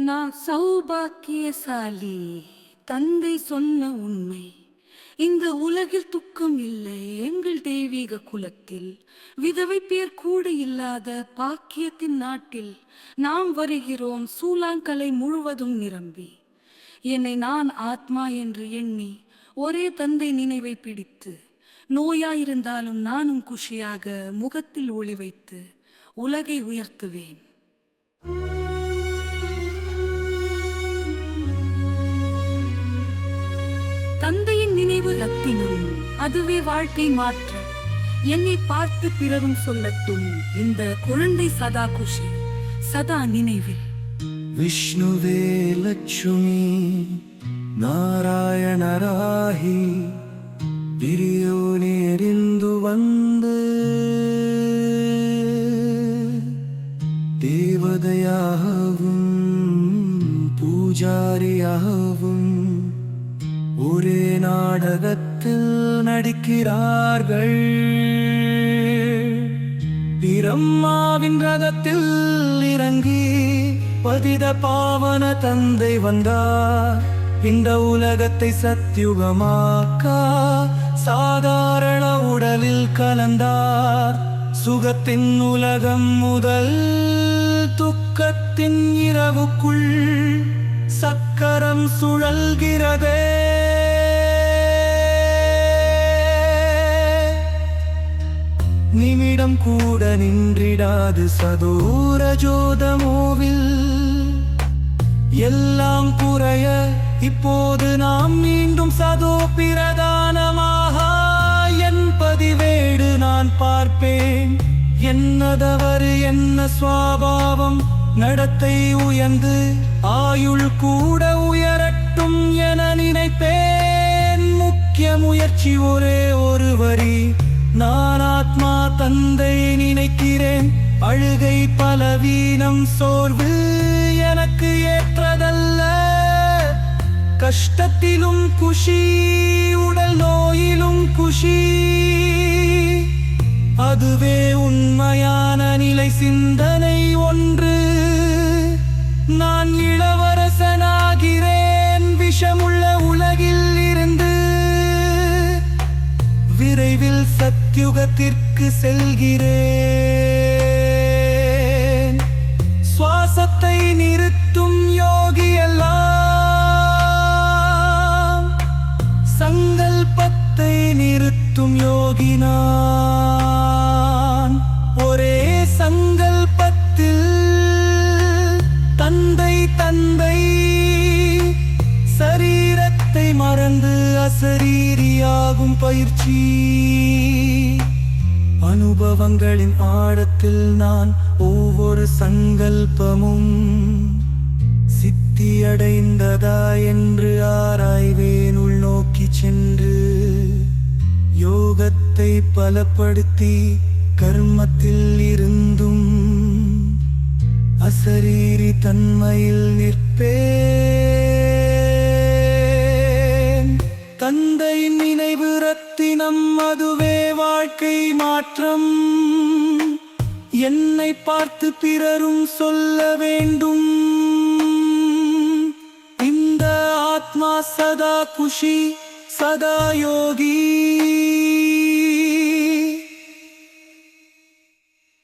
நான் சௌபாக்கியசாலி. தந்தை சொன்ன உண்மை. இந்த உலகில் துக்கம் இல்லை. எங்கள் தெய்வீக குலத்தில் விதவை பேர் கூட இல்லாத பாக்கியத்தின் நாட்டில் நாம் வருகிறோம். சூலாங்கலை முழுவதும் நிரம்பி என்னை நான் ஆத்மா என்று எண்ணி ஒரே தந்தை நினைவை பிடித்து, நோயாயிருந்தாலும் நானும் குஷியாக முகத்தில் ஒளி வைத்து உலகை உயர்த்துவேன். தந்தையின் நினைவு ரத்தினம், அதுவே வாழ்க்கை மாற்ற. என்னை பார்த்து பிறரும் சொல்லட்டும், இந்த குழந்தை சதா குஷி, சதா நினைவில். விஷ்ணுவே லட்சுமி நாராயணராகி விரியோனேறிந்து வந்து தேவதையாகவும் பூஜாரியாகவும் ஒரே நாடகத்தில் நடிக்கிறார்கள். பிரம்மாவின் ரதத்தில் இறங்கி பதித பாவன தந்தை வந்தார். இந்த உலகத்தை சத்யுகமாக்க சாதாரண உடலில் கலந்தார். சுகத்தின் உலகம் முதல் துக்கத்தின் இரவுக்குள் சக்கரம் சுழல்கிறதே. நிமிடம் கூட நின்றிடாது சதோர ஜோதமோவில். எல்லாம் குறைய இப்போது நாம் மீண்டும் சதோ பிரதானமாக. என் பதிவேடு நான் பார்ப்பேன், என்னதவறு என்ன சுவாபாவம். நடத்தை உயர்ந்து ஆயுள் கூட உயரட்டும் என நினைப்பேன். முக்கிய முயற்சி ஒரே ஒரு வரி, நான் ஆத்மா தந்தை நினைக்கிறேன். அழுகை பலவீனம் சோர்வு எனக்கு ஏற்றதல்ல. கஷ்டத்திலும் குஷி, உடல் நோயிலும் குஷி, அதுவே உண்மையான நிலை. சிந்தனை ஒன்று, நான் இளவரசனாகிறேன் விஷமுள்ள உலகில் இருந்து. விரைவில் சத்யுகத்திற்கு செல்கிறேன். சுவாசத்தை நிறுத்தும் யோகி எல்லாம், சங்கல்பத்தை நிறுத்தும் யோகி நான். ஒரே சங்கல்பத்தில் தந்தை தந்தை, சரீரத்தை மறந்து அசரீரியாகும் பயிற்சி. அனுபவங்களின் ஆழத்தில் நான் ஒவ்வொரு சங்கல்பமும் சித்தியடைந்ததா என்று ஆராய்வேன். உள்நோக்கி சென்று யோகத்தை பலப்படுத்தி கர்மத்தில் இருந்தும் அசரீரி தன்மையில் நிற்பேன். தந்தையின் நினைவு ரத்தினம், அதுவே வாழ்க்கை மாற்றம். என்னை பார்த்து பிறரும் சொல்ல வேண்டும், இந்த ஆத்மா சதா குஷி, சதா யோகி.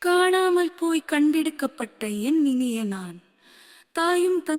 காணாமல் போய் கண்டெடுக்கப்பட்ட என் இனிய நான், தாயும்